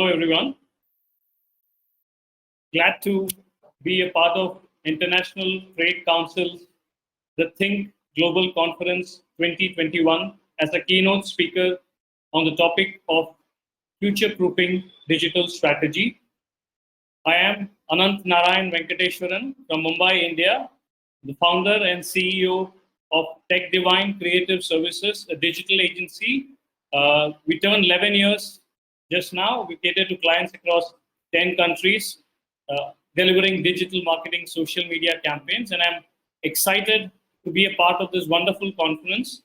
Hello, everyone. Glad to be a part of International Trade Council's The Think Global Conference 2021 as a keynote speaker on the topic of future-proofing digital strategy. I am Ananthanarayanan Venkateswaran from Mumbai, India, the founder and CEO of Techdivine Creative Services, a digital agency. We turned 11 years just now. We cater to clients across 10 countries, delivering digital marketing, social media campaigns. And I'm excited to be a part of this wonderful conference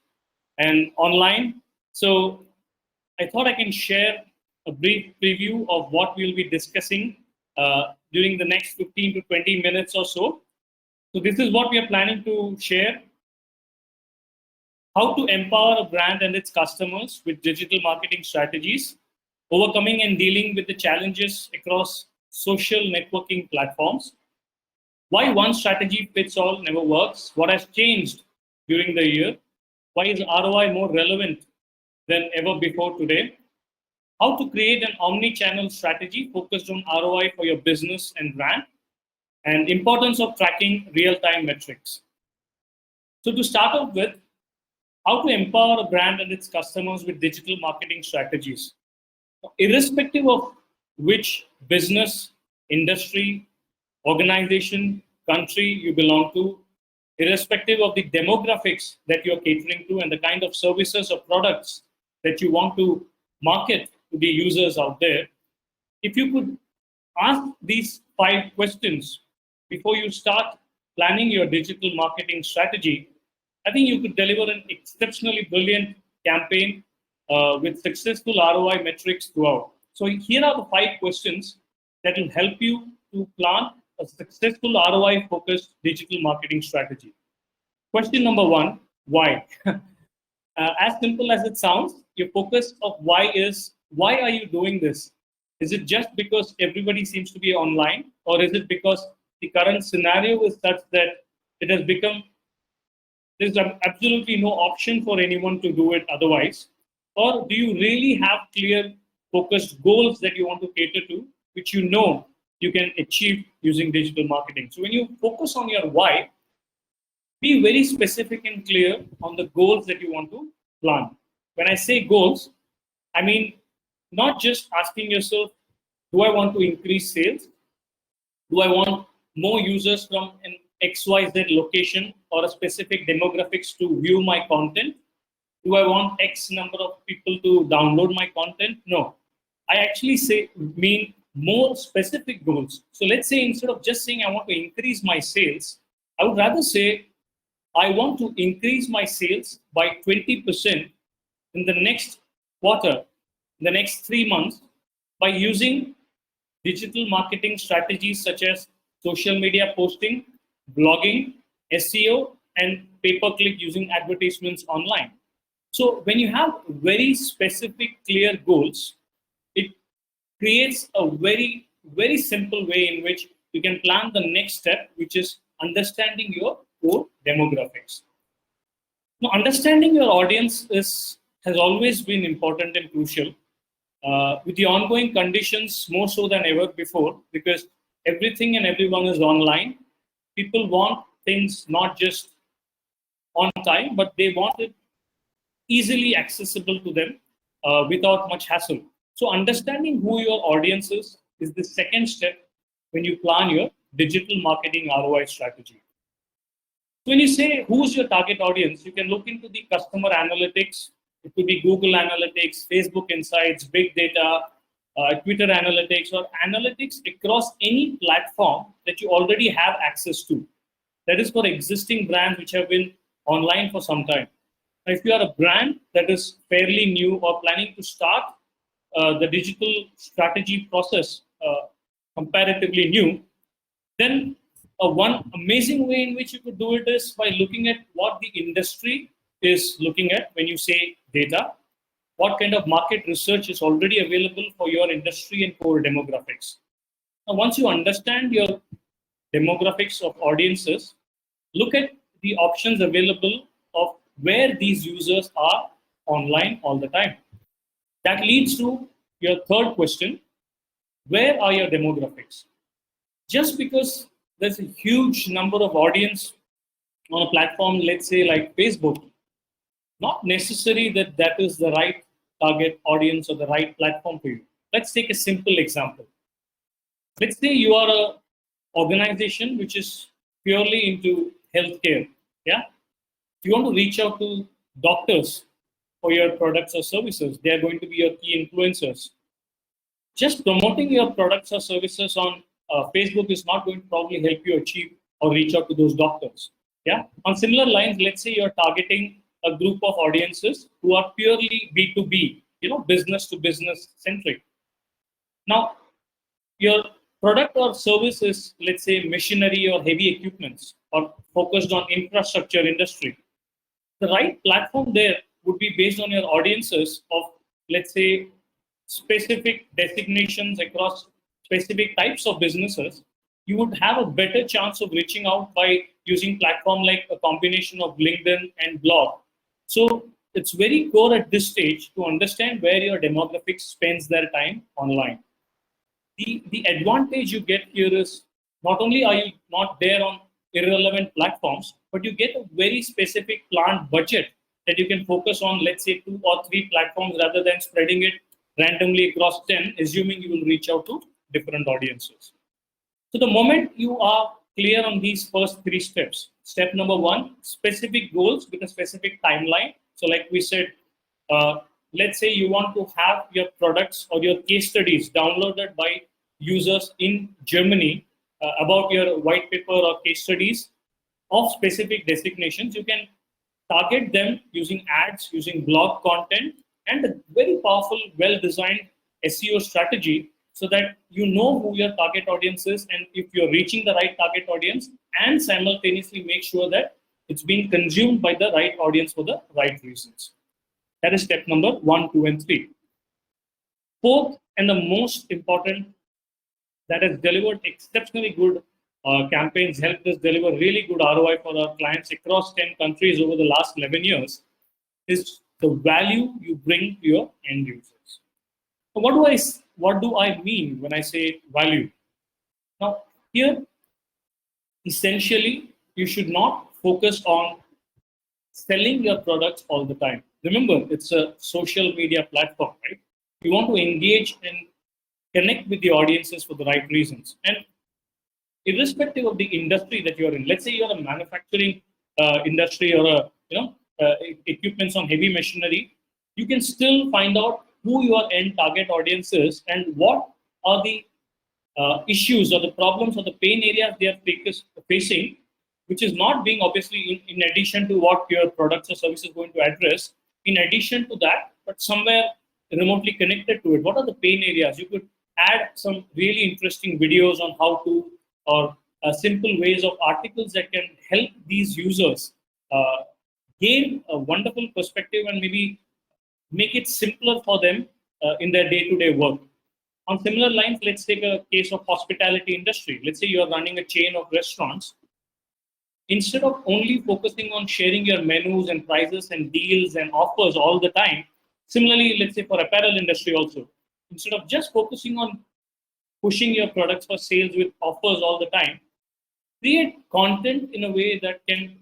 and online. So I thought I can share a brief preview of what we'll be discussing during the next 15 to 20 minutes or so. So this is what we are planning to share. How to empower a brand and its customers with digital marketing strategies, overcoming and dealing with the challenges across social networking platforms, why one strategy fits all never works, what has changed during the year, why is ROI more relevant than ever before today, how to create an omni-channel strategy focused on ROI for your business and brand, and importance of tracking real-time metrics. So to start off with, how to empower a brand and its customers with digital marketing strategies. Irrespective of which business, industry, organization, country you belong to, irrespective of the demographics that you're catering to and the kind of services or products that you want to market to the users out there, if you could ask these 5 questions before you start planning your digital marketing strategy, I think you could deliver an exceptionally brilliant campaign with successful ROI metrics throughout. So here are the 5 questions that will help you to plan a successful ROI-focused digital marketing strategy. Question number 1, why? As simple as it sounds, your focus of why is, why are you doing this? Is it just because everybody seems to be online, or is it because the current scenario is such that it has become there's absolutely no option for anyone to do it otherwise? Or do you really have clear, focused goals that you want to cater to, which you know you can achieve using digital marketing? So when you focus on your why, be very specific and clear on the goals that you want to plan. When I say goals, I mean not just asking yourself, do I want to increase sales? Do I want more users from an XYZ location or a specific demographics to view my content? Do I want X number of people to download my content? No, I actually mean more specific goals. So let's say instead of just saying I want to increase my sales, I would rather say I want to increase my sales by 20% in the next quarter, in the next 3 months, by using digital marketing strategies such as social media posting, blogging, SEO, and pay-per-click using advertisements online. So when you have very specific, clear goals, it creates a very, very simple way in which you can plan the next step, which is understanding your core demographics. Now, understanding your audience has always been important and crucial. With the ongoing conditions, more so than ever before, because everything and everyone is online. People want things not just on time, but they want it easily accessible to them without much hassle. So understanding who your audience is the second step when you plan your digital marketing ROI strategy. So when you say who's your target audience, you can look into the customer analytics. It could be Google Analytics, Facebook Insights, Big Data, Twitter Analytics, or analytics across any platform that you already have access to. That is for existing brands which have been online for some time. Now, if you are a brand that is fairly new or planning to start the digital strategy process comparatively new, then one amazing way in which you could do it is by looking at what the industry is looking at when you say data. What kind of market research is already available for your industry and core demographics. Now, once you understand your demographics of audiences, look at the options available of where these users are online all the time. That leads to your third question, where are your demographics? Just because there's a huge number of audience on a platform, let's say like Facebook, not necessary that that is the right target audience or the right platform for you. Let's take a simple example. Let's say you are a organization which is purely into healthcare. Yeah, you want to reach out to doctors for your products or services. They are going to be your key influencers. Just promoting your products or services on Facebook is not going to probably help you achieve or reach out to those doctors. Yeah. On similar lines, let's say you're targeting a group of audiences who are purely B2B, business to business centric. Now, your product or service is, let's say, machinery or heavy equipments or focused on infrastructure industry. The right platform there would be based on your audiences of, let's say, specific designations across specific types of businesses. You would have a better chance of reaching out by using platform like a combination of LinkedIn and blog. So it's very core at this stage to understand where your demographics spends their time online. The advantage you get here is not only are you not there on irrelevant platforms, but you get a very specific planned budget that you can focus on, let's say, 2 or 3 platforms rather than spreading it randomly across 10, assuming you will reach out to different audiences. So the moment you are clear on these first 3 steps, step number 1, specific goals with a specific timeline. So like we said, let's say you want to have your products or your case studies downloaded by users in Germany about your white paper or case studies of specific designations. You can target them using ads, using blog content, and a very powerful, well-designed SEO strategy so that you know who your target audience is and if you're reaching the right target audience, and simultaneously make sure that it's being consumed by the right audience for the right reasons. That is step number 1, 2, and 3. Fourth, and the most important, that has delivered exceptionally good campaigns, helped us deliver really good ROI for our clients across 10 countries over the last 11 years, is the value you bring to your end users. So what do I mean when I say value? Now, here, essentially, you should not focus on selling your products all the time. Remember, it's a social media platform, right? You want to engage and connect with the audiences for the right reasons. And irrespective of the industry that you're in, let's say you're a manufacturing industry or equipments on heavy machinery, you can still find out who your end target audience is and what are the issues or the problems or the pain areas they are facing, which is not being obviously in addition to what your products or services is going to address. In addition to that, but somewhere remotely connected to it, what are the pain areas? You could add some really interesting videos on how to, or simple ways of articles that can help these users gain a wonderful perspective and maybe make it simpler for them in their day-to-day work. On similar lines, let's take a case of hospitality industry. Let's say you're running a chain of restaurants. Instead of only focusing on sharing your menus and prices and deals and offers all the time, similarly, let's say for apparel industry also, instead of just focusing on pushing your products for sales with offers all the time, create content in a way that can,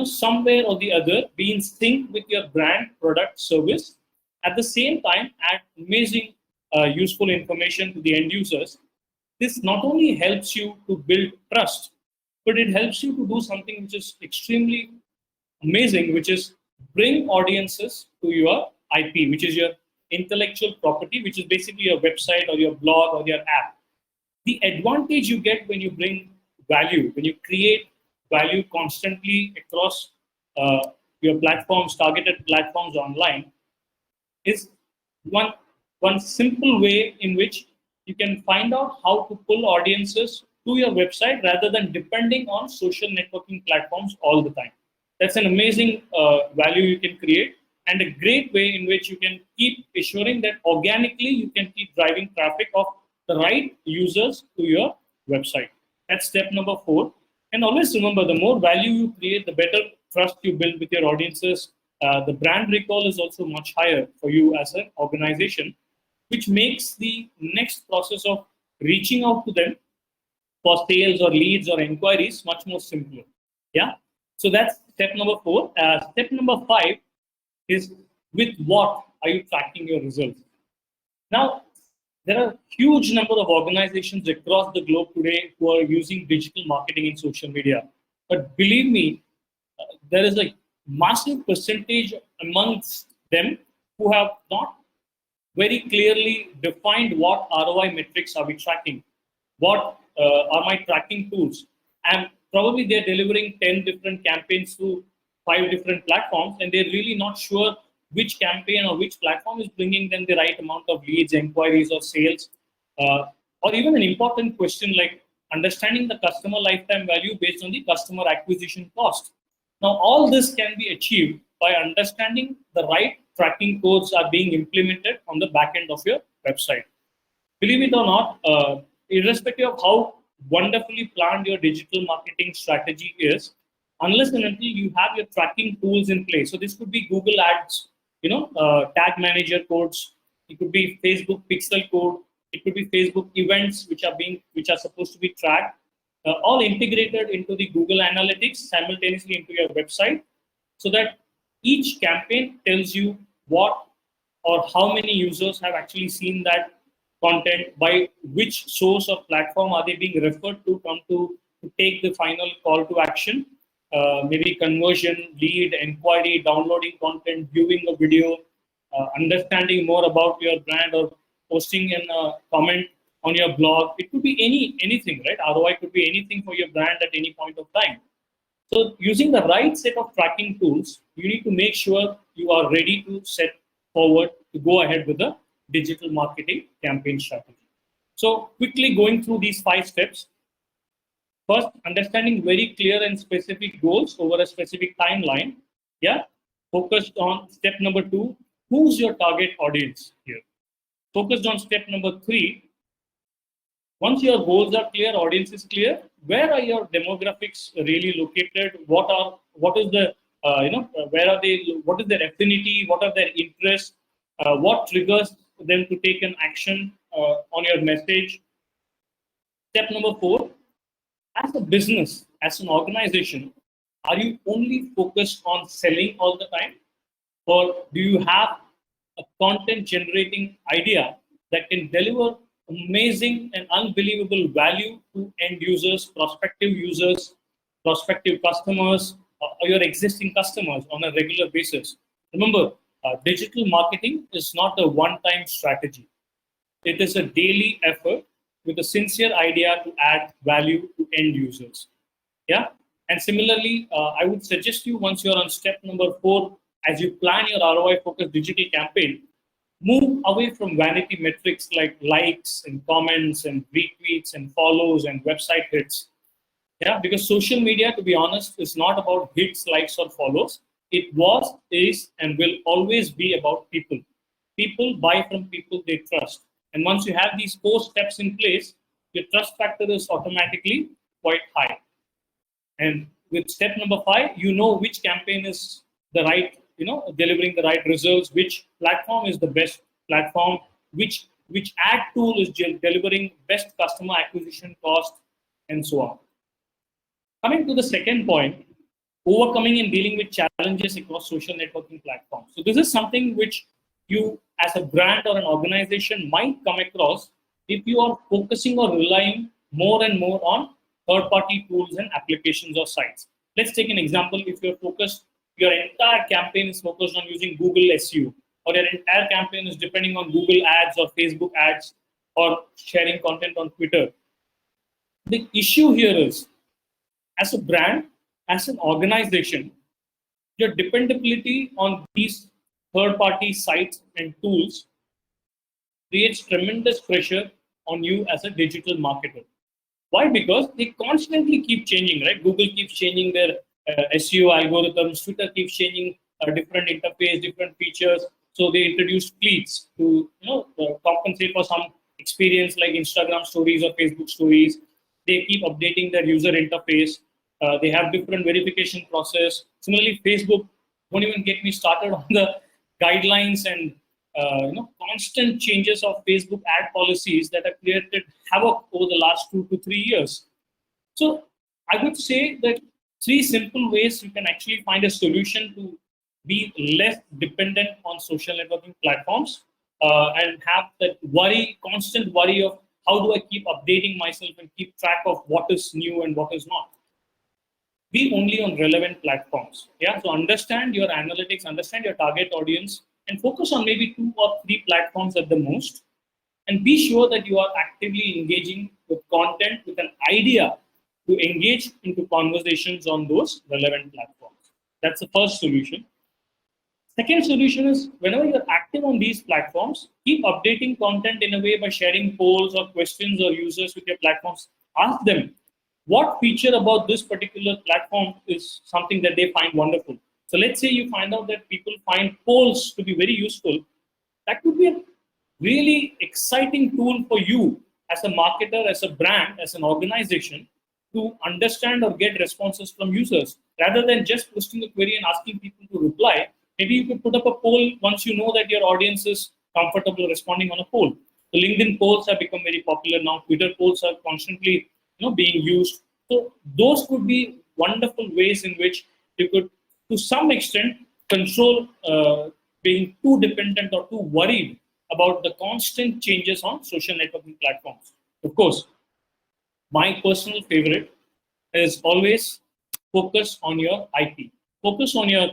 somewhere or the other be in sync with your brand, product, service. At the same time, add amazing, useful information to the end users. This not only helps you to build trust, but it helps you to do something which is extremely amazing, which is bring audiences to your IP, which is your intellectual property, which is basically your website or your blog or your app. The advantage you get when you bring value, when you create value constantly across your platforms, targeted platforms online, is one simple way in which you can find out how to pull audiences to your website rather than depending on social networking platforms all the time. That's an amazing value you can create, and a great way in which you can keep assuring that organically you can keep driving traffic of the right users to your website. That's step number 4. And always remember, the more value you create, the better trust you build with your audiences. The brand recall is also much higher for you as an organization, which makes the next process of reaching out to them for sales or leads or inquiries much more simpler. Yeah. So that's step number 4. Step number 5 is, with what are you tracking your results? Now, there are a huge number of organizations across the globe today who are using digital marketing in social media. But believe me, there is a massive percentage amongst them who have not very clearly defined what ROI metrics are we tracking, what are my tracking tools, and probably they're delivering 10 different campaigns through 5 different platforms, and they're really not sure which campaign or which platform is bringing them the right amount of leads, inquiries, or sales, or even an important question like understanding the customer lifetime value based on the customer acquisition cost. Now, all this can be achieved by understanding the right tracking codes are being implemented on the back end of your website. Believe it or not, irrespective of how wonderfully planned your digital marketing strategy is, unless and until you have your tracking tools in place. So this could be Google Ads, tag manager codes. It could be Facebook pixel code. It could be Facebook events, which are supposed to be tracked, all integrated into the Google Analytics simultaneously into your website, so that each campaign tells you what or how many users have actually seen that content, by which source or platform are they being referred to come to take the final call to action, maybe conversion, lead, inquiry, downloading content, viewing a video, understanding more about your brand, or posting in a comment on your blog. It could be anything, right? ROI could be anything for your brand at any point of time. So using the right set of tracking tools, you need to make sure you are ready to set forward to go ahead with the digital marketing campaign strategy. So quickly going through these 5 steps. First, understanding very clear and specific goals over a specific timeline. Yeah. Focused on step number 2, who's your target audience here? Focused on step number 3. Once your goals are clear, audience is clear, where are your demographics really located? What is the where are they? What is their affinity? What are their interests? What triggers them to take an action on your message? Step number 4, as a business, as an organization, are you only focused on selling all the time? Or do you have a content generating idea that can deliver amazing and unbelievable value to end users, prospective customers, or your existing customers on a regular basis? Remember, digital marketing is not a one-time strategy. It is a daily effort with a sincere idea to add value to end users. Yeah. And similarly, I would suggest you, once you're on step number 4, as you plan your ROI-focused digital campaign, move away from vanity metrics like likes and comments and retweets and follows and website hits. Yeah, because social media, to be honest, is not about hits, likes, or follows. It was, is, and will always be about people. People buy from people they trust. And once you have these 4 steps in place, your trust factor is automatically quite high. And with step number 5, you know which campaign is the right, delivering the right results, which platform is the best platform, which ad tool is delivering best customer acquisition cost, and so on. Coming to the second point, overcoming and dealing with challenges across social networking platforms. So this is something which you as a brand or an organization might come across if you are focusing or relying more and more on third-party tools and applications or sites. Let's take an example. If your entire campaign is focused on using Google SEO, or your entire campaign is depending on Google ads or Facebook ads, or sharing content on Twitter. The issue here is, as a brand, as an organization, your dependability on these third-party sites and tools creates tremendous pressure on you as a digital marketer. Why? Because they constantly keep changing, right? Google keeps changing their SEO algorithms. Twitter keeps changing a different interface, different features. So they introduced fleets to compensate for some experience like Instagram stories or Facebook stories. They keep updating their user interface. They have different verification process. Similarly, Facebook, don't even get me started on the guidelines and constant changes of Facebook ad policies that have created havoc over the last 2 to 3 years. So I would say that 3 simple ways you can actually find a solution to be less dependent on social networking platforms and have that constant worry of how do I keep updating myself and keep track of what is new and what is not. Be only on relevant platforms. Yeah, so understand your analytics, understand your target audience, and focus on maybe 2 or 3 platforms at the most. And be sure that you are actively engaging with content with an idea to engage into conversations on those relevant platforms. That's the first solution. Second solution is whenever you're active on these platforms, keep updating content in a way by sharing polls or questions or users with your platforms. Ask them what feature about this particular platform is something that they find wonderful. So let's say you find out that people find polls to be very useful. That could be a really exciting tool for you as a marketer, as a brand, as an organization to understand or get responses from users. Rather than just posting a query and asking people to reply, maybe you could put up a poll once you know that your audience is comfortable responding on a poll. The LinkedIn polls have become very popular now. Twitter polls are constantly being used. So those could be wonderful ways in which you could, to some extent, control being too dependent or too worried about the constant changes on social networking platforms. Of course, my personal favorite is always focus on your IP. Focus on your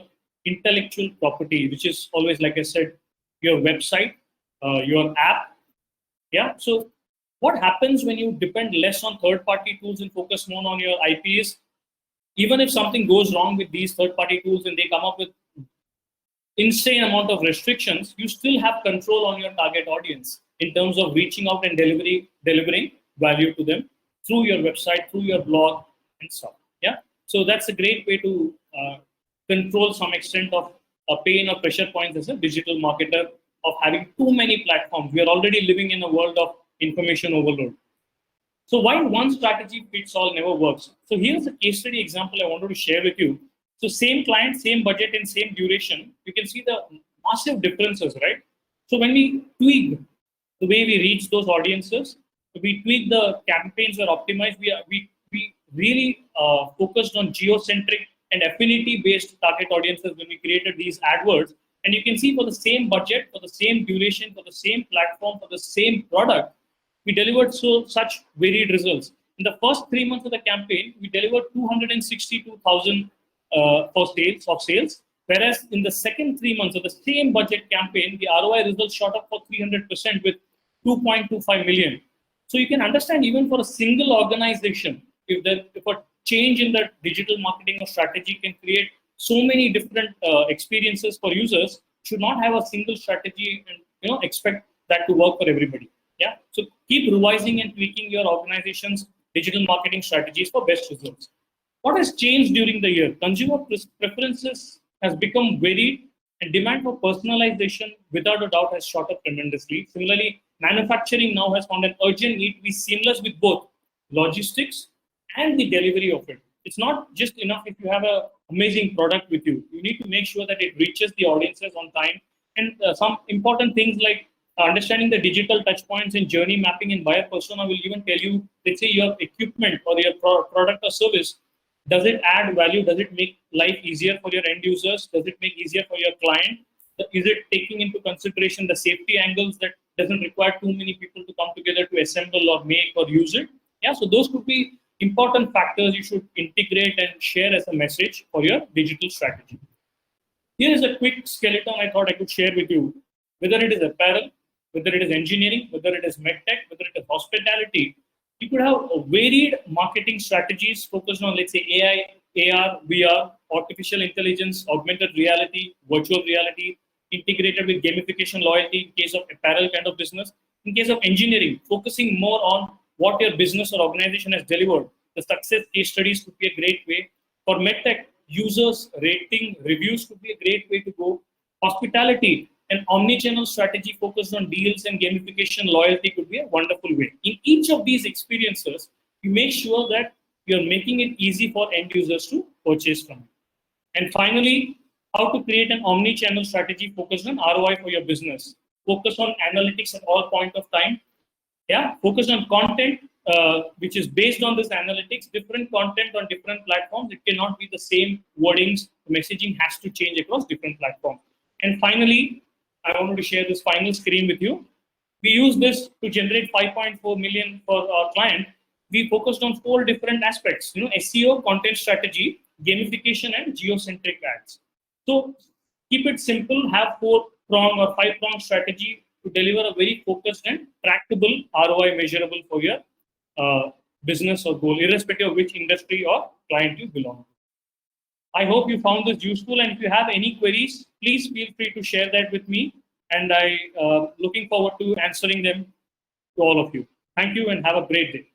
intellectual property, which is always, like I said, your website, your app. Yeah. So what happens when you depend less on third-party tools and focus more on your IP is, even if something goes wrong with these third-party tools and they come up with insane amount of restrictions, you still have control on your target audience in terms of reaching out and delivering value to them through your website, through your blog, and stuff. Yeah. So that's a great way to control some extent of pain or pressure points as a digital marketer of having too many platforms. We are already living in a world of information overload. So why one strategy fits all never works? So here's a case study example I wanted to share with you. So same client, same budget, and same duration, you can see the massive differences, right? So when we tweak the way we reach those audiences, we tweak the campaigns were optimized. We really focused on geocentric and affinity-based target audiences when we created these AdWords. And you can see for the same budget, for the same duration, for the same platform, for the same product, we delivered such varied results. In the first 3 months of the campaign, we delivered 262,000 of sales, whereas in the second 3 months of the same budget campaign, the ROI results shot up for 300% with 2.25 million. So you can understand, even for a single organization, if a change in the digital marketing or strategy can create so many different experiences for users, should not have a single strategy and expect that to work for everybody. Yeah. So keep revising and tweaking your organization's digital marketing strategies for best results. What has changed during the year? Consumer preferences has become varied, and demand for personalization without a doubt has shot up tremendously. Similarly, manufacturing now has found an urgent need to be seamless with both logistics and the delivery of it. It's not just enough if you have an amazing product with you. You need to make sure that it reaches the audiences on time. And some important things like understanding the digital touch points and journey mapping and buyer persona will even tell you, let's say your equipment or your product or service, does it add value? Does it make life easier for your end users? Does it make easier for your client? Is it taking into consideration the safety angles that doesn't require too many people to come together to assemble or make or use it? Yeah, so those could be important factors you should integrate and share as a message for your digital strategy. Here is a quick skeleton I thought I could share with you. Whether it is apparel, whether it is engineering, whether it is medtech, whether it is hospitality, you could have varied marketing strategies focused on, let's say, AI, AR, VR, artificial intelligence, augmented reality, virtual reality, integrated with gamification, loyalty in case of apparel kind of business. In case of engineering, focusing more on what your business or organization has delivered. The success case studies could be a great way. For medtech, users, rating, reviews could be a great way to go. Hospitality, an omni-channel strategy focused on deals and gamification, loyalty could be a wonderful way. In each of these experiences, you make sure that you're making it easy for end users to purchase from you. And finally, how to create an omni-channel strategy focused on ROI for your business. focus on analytics at all point of time. Yeah, focus on content, which is based on this analytics, different content on different platforms. It cannot be the same wordings. The messaging has to change across different platforms. And finally, I wanted to share this final screen with you. We use this to generate 5.4 million for our client. We focused on 4 different aspects, SEO, content strategy, gamification, and geocentric ads. So keep it simple, have 4-prong or 5-prong strategy to deliver a very focused and trackable ROI measurable for your business or goal, irrespective of which industry or client you belong to. I hope you found this useful, and if you have any queries, please feel free to share that with me, and I looking forward to answering them to all of you. Thank you and have a great day.